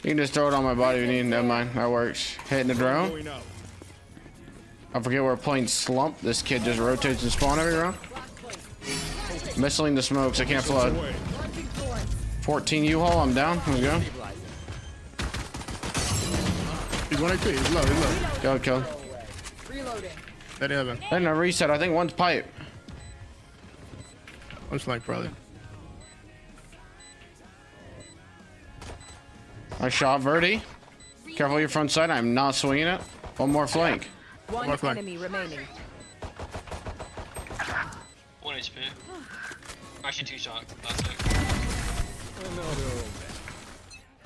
You can just throw it on my body if you need. Never mind. That works. Hitting the drone. I forget we're playing slump. This kid just rotates and spawn every round. Missiling the smokes. I can't flood. 14 U-haul. I'm down. Let's go. He's 1 HP. He's low. He's low. Go, kill. Reloading. That heaven. Then a reset. I think one's pipe. I'm just like probably. I shot Verdi. Careful your front side. I'm not swinging it. One more flank. One enemy remaining. 1 HP. Actually 2 shot. That's it.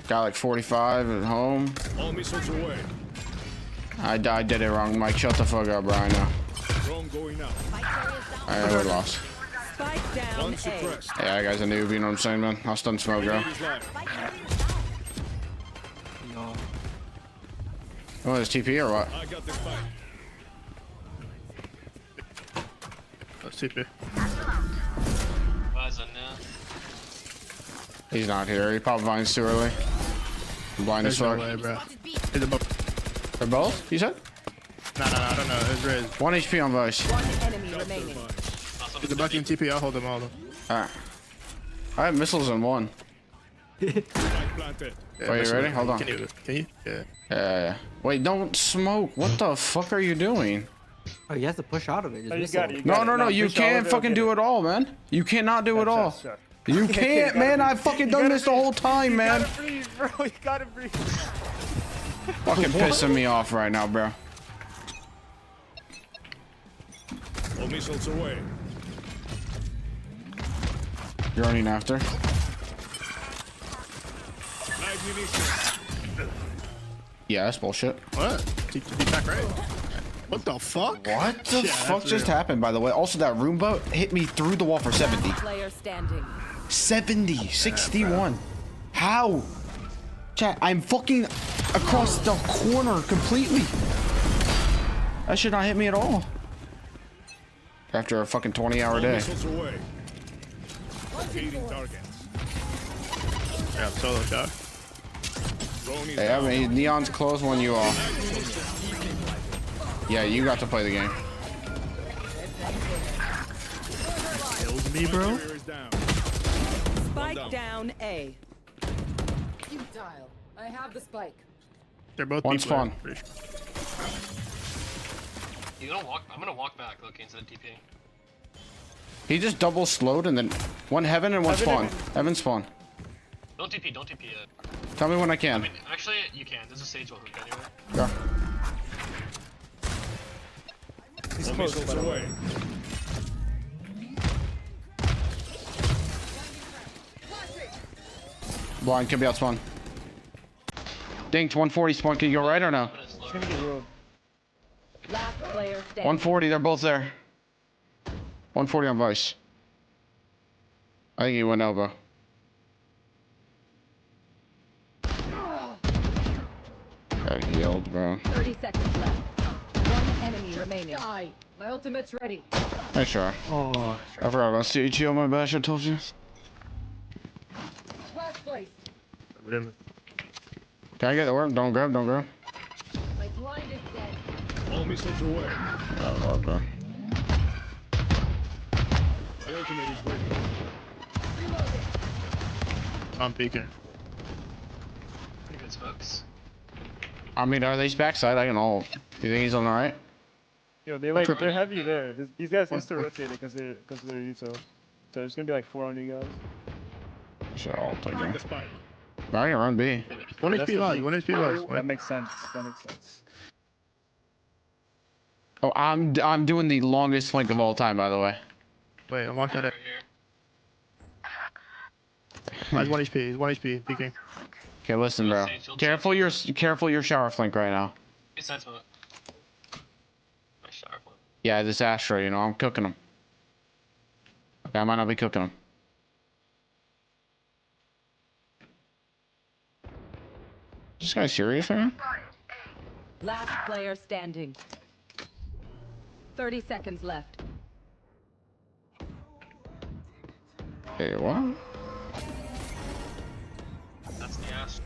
Got like 45 at home. All missiles away. I did it wrong. Mike, shut the fuck up, bro. I know. Drone going out. I would lost. Spike down One A. suppressed. Yeah, that guy's a noob. You know what I'm saying, man? I'll stun smoke, bro. He's live. Oh, is TP or what? I got this fight. That's TP. Vines in there. He's not here. He popped vines too early. I'm blind as There's no fuck. way, bro. He's above. They're both? You said? No, I don't know. It's Riz. 1 HP on Vice. One enemy remaining. He's above in TP. I'll hold them all. Alright. I have missiles in one. Spike planted. Yeah, Wait, you ready? Hold on. Can you? Yeah. Yeah. Wait, don't smoke. What the fuck are you doing? Oh, you have to push out of it. Just You missile. got it. No. You can't fucking do it all, man. You cannot do it all. You can't, man. I've fucking done this the whole time, man. You gotta breathe, bro. You gotta breathe. Fucking pissing me off right now, bro. All missiles away. You're running after. Live munitions. Yeah, that's bullshit. What? TP back right. What the fuck? What the Yeah, fuck that's just real. happened, by the way? Also, that room boat hit me through the wall for 70. Player standing. 70, 61. How? Chat, I'm fucking across the corner completely. That should not hit me at all. After a fucking 20-hour All day. missiles away. Locating targets. Yeah, solo shot. Drone is Hey, I mean, Neon's close when you all. Yeah, you got to play the game. Killed me, bro. Carrier is down. Spike down A. You dial. I have the spike. They're both One people, spawn. I'm pretty sure. You gonna walk? I'm gonna walk back looking into the TP. He just double slowed and then one heaven and one spawn. Heaven spawn. Don't TP yet. Tell me when I I can. mean, actually, you can. There's a sage wall hook anyway. Go. All missiles away. Blind, can be out spawn. Dinked, 140 spawn. Can you go right or no? But it's It's low. gonna get real. Last player standing. 140, they're both there. 140 on Vice. I think he went elbow. Got healed, bro. 30 seconds left. One enemy remaining. Die. My ultimate's ready. Nice try. Oh, I forgot about CHE on my bash, I told you. Last place. Can I get the work? Don't grab, don't grab. My blind is dead. All missiles away. Oh, okay. My ultimate is ready. I'm peeking. Pretty good smokes. I mean, are these backside? I can ult. You think he's on the right? Yo, they're heavy there. These guys used to rotate it because they're USO. So there's gonna be like 4 on you guys. Sure, ult Find again. the spike. I can run B. 1 That's HP the lost. thing. 1 HP lost. That makes sense. That makes sense. Oh, I'm doing the longest flank of all time, by the way. Wait, I'm walking Right at it. here. He's 1 HP. He's 1 HP. Peeking. Okay, listen, bro. Careful your shower flank right now. It's side smoke. Nice shower flip. Yeah, this Astra, you know, I'm cooking him. Okay, I might not be cooking him. This guy serious, man? Last player standing. 30 seconds left. Hey, what? That's the ass.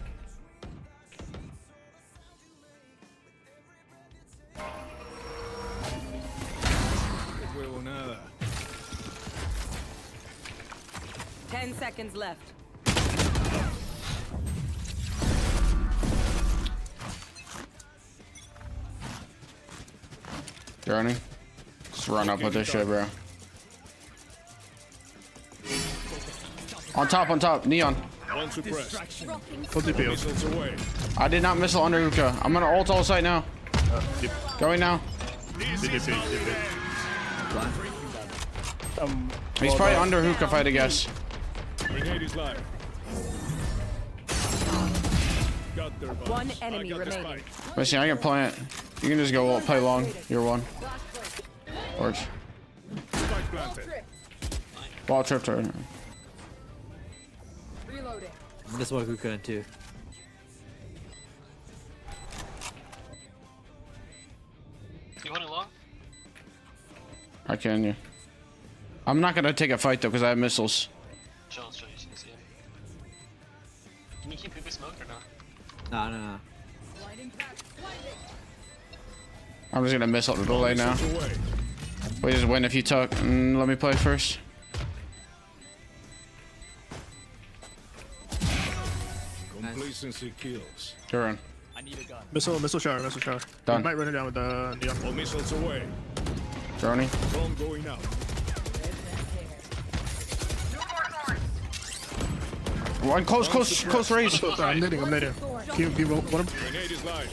seconds left. Journey. Just run up with this shit, bro. On top, neon. One suppressed. Full DP. Missiles away. I did not missile under hookah. I'm gonna ult all site now. Going now. DP. He's probably under hookah, if I had to guess. Grenade is live. Got their butts. One enemy I got the remaining. spike. Listen, I can plant. You can just go play long. You're one. Works. Spike planted. Ball tripped her. Reloading. This one who couldn't too. You want it long? I can, yeah. I'm not gonna take a fight though, because I have missiles. Chill, you can see it. Can you keep Poopy smoke or not? Nah. I'm just gonna missile the delay now. Missiles away. We just win if you tuck. Let me play first. Complacency kills. Turn. Missile shower. Done. You might run it down with the neon. All missiles away. Drone. Drone going out. One close raise. I'm nading. Keep one of Grenade is live.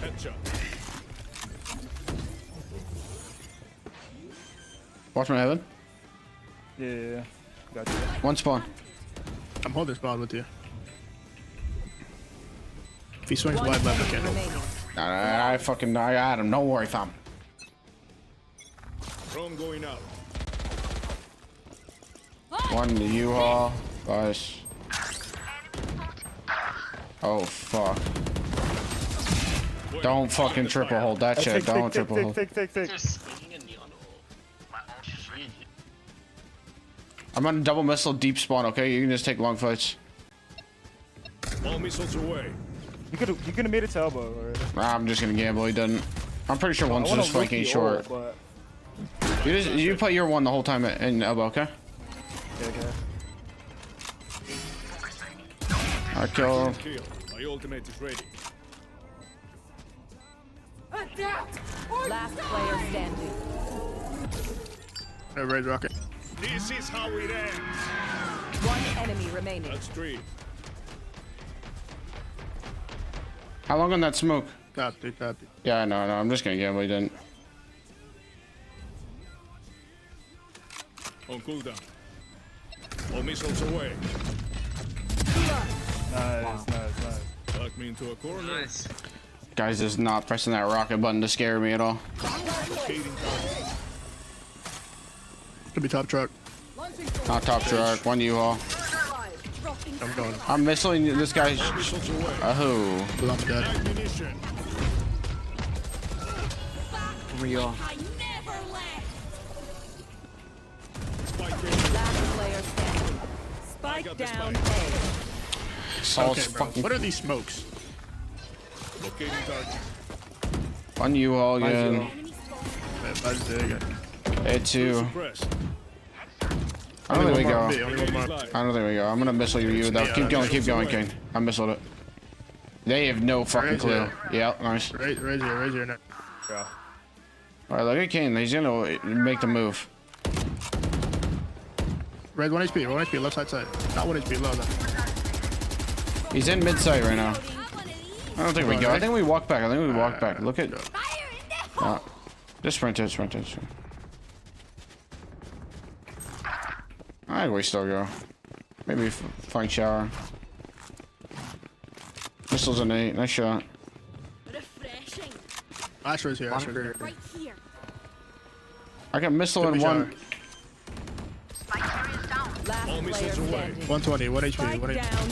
Headshot. Watch my heaven. Yeah. Got you. One spawn. I'm holding spawn with you. If he swings One wide left, I enemy can't. remaining. I had him. Don't worry, fam. Drone going out. One to U-Haul. Guys. Oh, fuck. Don't fucking triple hold that shit. Don't triple hold. Take. They're swinging a neon ult. Shit. I'm on double missile deep spawn, okay? You can just take long fights. All missiles away. You could have made it to elbow. Or... Nah, I'm just gonna gamble. He didn't. I'm pretty sure one's just flanking short. But... You play your one the whole time in elbow, okay? Okay. I kill. Kill. My ultimate is ready. Adapt. Last player standing. Raise rocket. This is how it ends. One enemy remaining. That's three. How long on that smoke? Tapped. Yeah, I know. I'm just gonna gamble. He didn't. On cooldown. All missiles away. Nice. Lock me into a corner. Nice. Guys is not pressing that rocket button to scare me at all. Locating target. Could be top truck. Not top truck. One U-Haul. I'm going. I'm missiling this guy. Missiles away. Oh. I'm dead. Ammunition. Real. Spike in. Last player standing. Spike got the down spike. A. Saul's Okay, bro. fucking. What are these smokes? Locating target. One U-Haul again. Hit two. Suppressed. I don't think we go. Only one Grenade more. is live. I don't think we go. I'm gonna missile you though. Keep going, King. I missiled it. They have no fucking Right clue. there. Yeah, nice. Raise here. Now. Alright, look at Kane. He's gonna make the move. Raise 1 HP, left side. Not 1 HP, low though. He's in mid sight right now. I don't think we go. I think we walk back. Look at. Just sprint it. I think we still go. Maybe find shower. Missile's an 8. Nice shot. Refreshing. Asher's here. Right here. I got missile Could in be one. Last All player missiles away. standing. 120, 1 HP, Spike 1 HP. down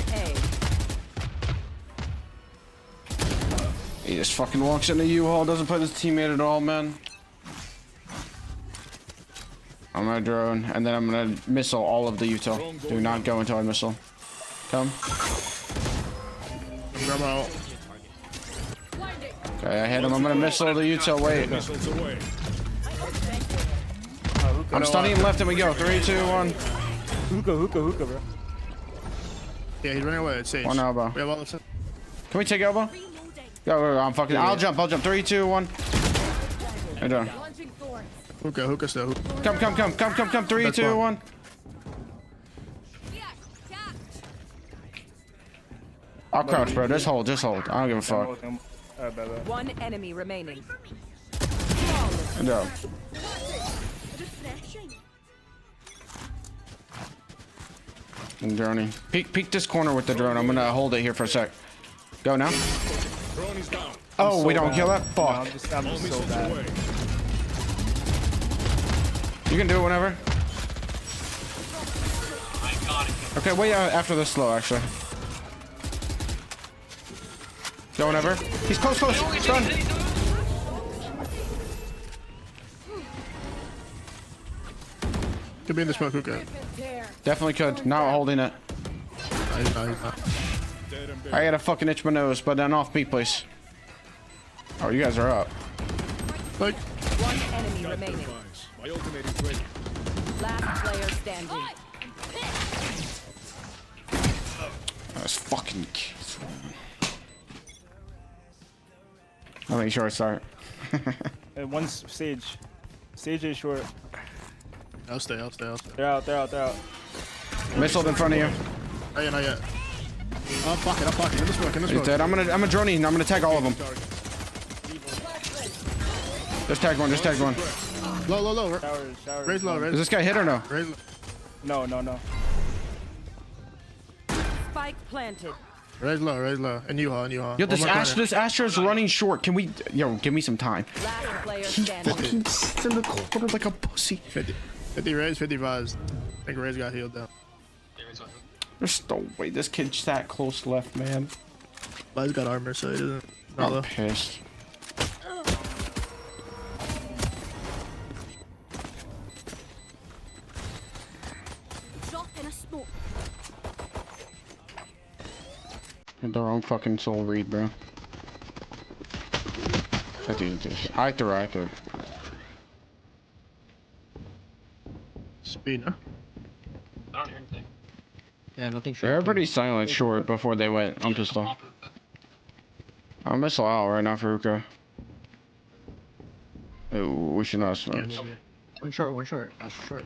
A. He just fucking walks in the U-Haul. Doesn't play his teammate at all, man. I'm gonna drone, and then I'm gonna missile all of the util. Do not go until I missile. Come. I'm out. Okay, I hit him. I'm gonna missile the util. Wait. Missiles away. I'm stunning him left, and we go. 3, 2, 1. Hookah, bro. Yeah, he's running away. It's Sage. One elbow. We have all this. Can we take elbow? Reloading. Go, I'm fucking. I'll jump. 3, 2, 1. I done. Launching thorns. Hookah still. Come. 3, That's 2, fine. 1. Here, catch. I'll crouch, bro. Just hold. I don't give a fuck. One enemy remaining. No. Refreshing. I'm droning. Peek this corner with the drone. I'm gonna hold it here for a sec. Go now. Drone is down. Oh, we so don't bad. kill that? No, Fuck. I'm just All so missiles bad. away. You can do it whenever. I got it. Okay, wait after this slow, actually. Go whenever. He's close. Stun. Could be in the smoke. Hookah. Definitely could. Now holding it. No, he's not. Dead and buried. I gotta fucking itch my nose, but then off me, please. Oh, you guys are up. Like, One enemy remaining. Device. My ultimate is ready. Last player standing. That's fucking kids. I'll make sure I start. And one's Sage. Sage is short. I'll stay. They're out. Missile in front of you. Not yet. I'm fucking. In the smoke. He's dead. I'm a droning. I'm gonna tag all of them. Just tag one. Low. Shower. Raise low. Is this guy hit or no? Raise low. No. Spike planted. Raise low. And you, Yo, this Astra's running short. Can we? Yo, give me some time. Last player He standing. fucking sits in the corner like a pussy. 50 Raise, 50 Vaz. I think Raise got healed down. There is one. There's no way this kid sat close left, man. Vaz got armor, so he doesn't. I'm pissed. Drop in a smoke. Their own fucking soul read, bro. I threw. Speed, huh? I don't hear anything. Yeah, nothing They sure. were pretty silent short before they went on pistol. I'll missile out right now for Hookah. We should not smoke. One short. That's short.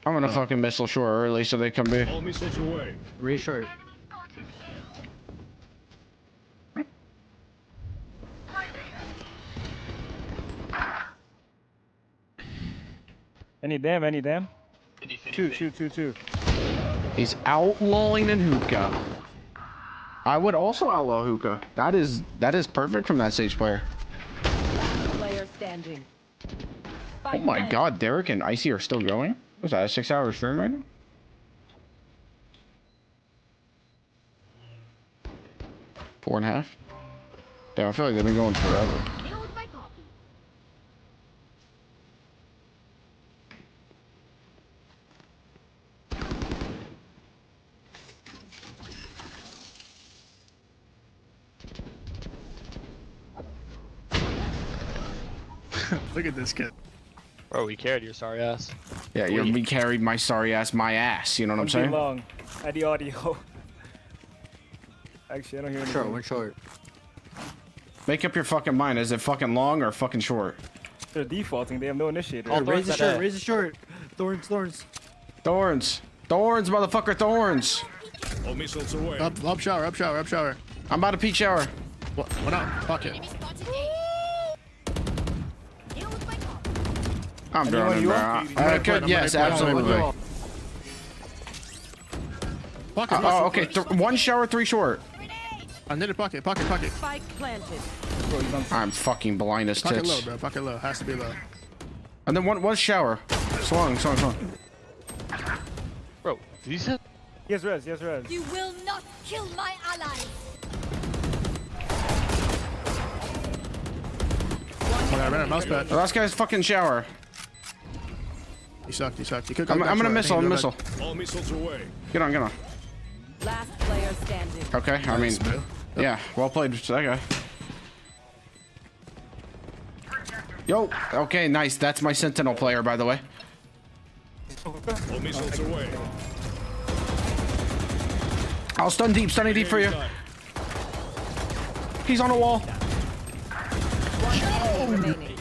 I'm gonna fucking missile short early so they come B. All missiles away. Really short. Any damn? 50, 50. Two. He's outlawing in Hookah. I would also outlaw Hookah. That is perfect from that Sage player. Last player standing. Oh my god, Derek and Icy are still going? Was that a 6-hour stream right now? Four and a half? Damn, I feel like they've been going forever. Nailed my copy. Look at this kid. Bro, we carried your sorry ass. Yeah, you carried my sorry ass, my ass, you know what I'm saying? Long. Eddie audio. Actually, I don't hear anything. One short. Make up your fucking mind. Is it fucking long or fucking short? They're defaulting. They have no initiator. Oh, Thorns raise the short. Thorns. Thorns, motherfucker, thorns. All missiles away. Up shower. I'm about to peek shower. What up? Fuck it. Enemy spotted A. Nailed my copy. I'm droning, you bro. want? Good, yes, absolutely. Fuck it. Oh, okay. One shower, 3 short. I need a pocket. Spike planted. I'm fucking blind as Pocket low, tits. bro. Pocket low. Has to be low. And then one shower. Swung. Bro, did you say? He has res. You will not kill my allies. I ran a mouse pad. The last guy's fucking shower. He sucked. He could go I'm back gonna short. I missile. think I'm he missile. go All missiles away. Get on. Last player standing. Okay, I mean, back. yeah, well played, that guy. Yo, okay, nice. That's my Sentinel player, by the way. All missiles away. I'll stunning deep for you. Done. He's on a wall. One enemy remaining.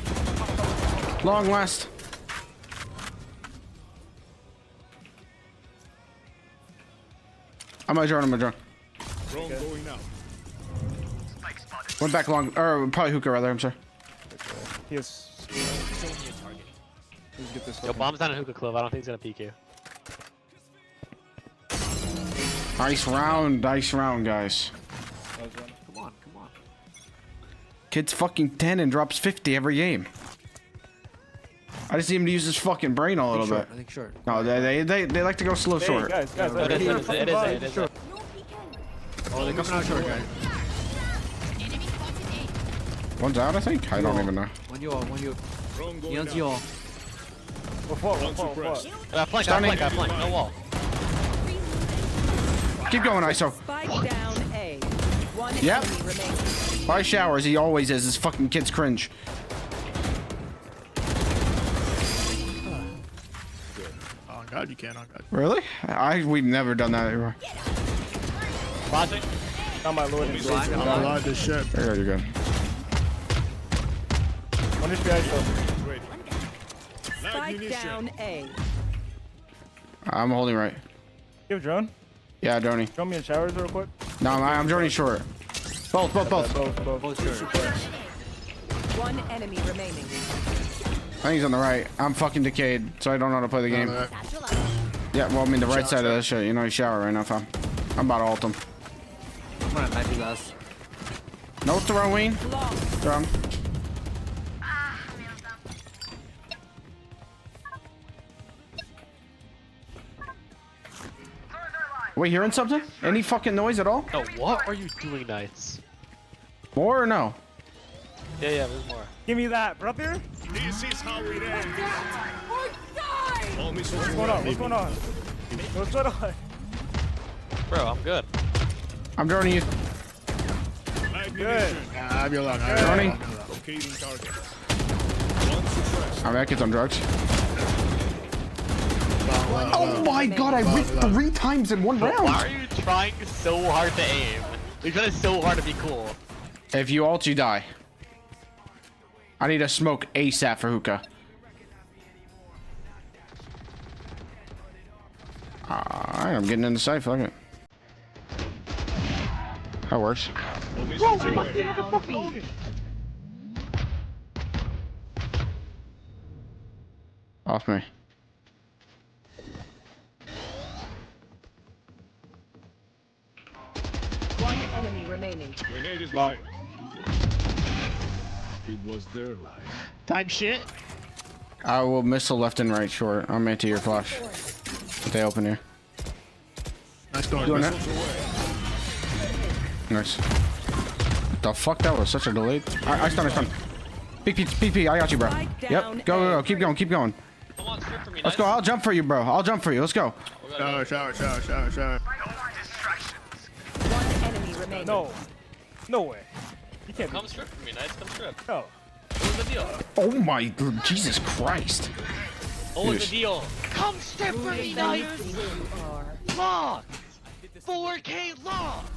Long last. I'm gonna drone. Drone going out. Went back long, or probably hookah rather, I'm sorry. He has. Let's get this. Yo, bomb's down in hookah club. I don't think he's gonna peek you. Nice round, guys. Come on. Kid's fucking 10 and drops 50 every game. I just need him to use his fucking brain a little bit. I think short. No, they like to go slow Hey, short. guys, It is it is. Oh, they're coming out short, guys. One's out, I think. I don't even know. One you all. Drone going Neon's out. you all. One suppressed. Flank, no wall. Keep going, ISO. Spike down A. One Yep. enemy remaining. By showers, he always is. This fucking kid's cringe. Oh god, you can't. Oh god. Really? We've never done that before. Flashing. Not my lord and I savior. lied this shit. There you go. One is behind you. Ready. Live Spike munition. down A. I'm holding right. You have drone? Yeah, Donnie. Drone me in showers real quick. No, I'm droning short. Both. Both. Both short. One enemy remaining. I think he's on the right. I'm fucking decayed, so I don't know how to play the game. Yeah, well, I mean the right side of this shit. You know, he's shower right now, fam. I'm about to ult him. I'm gonna knife his ass. No throwing. Long. Throw him. Are we hearing something? Any fucking noise at all? No, what are you doing, Knights? More or no? Yeah, there's more. Give me that, brother. This is how it ends. All missiles What's going on? away. What's going on? What's going on? Bro, I'm good. I'm droning you. Live Good. munition. I'll be alone. Droning. Locating target. One suppressed. I'm that kid's on drugs. Oh my god, I whipped 3 times in one Why round. are you trying so hard to aim? You're trying so hard to be cool. If you ult, you die. I need a smoke ASAP for hookah. Alright, I'm getting in the site, fuck it. That works. All missiles away. Off me. One enemy remaining. Grenade is live. It was their life. Time shit. I will missile left and right short. I'm anti your flash. They open here. Nice door. Doing that. Missiles away. Nice. What the fuck? That was such a delay. I stun. Big PP, I got you, bro. Yep. Go. Keep going. Come on, strip for me, Let's go. I'll jump for you, bro. Let's go. Shower. One enemy remaining. No way. You can't Come strip for me, Knights. Come strip. No. What was the deal? Oh my, Jesus Christ. What was the deal? Come strip for me, Knights. Locked. 4K locked.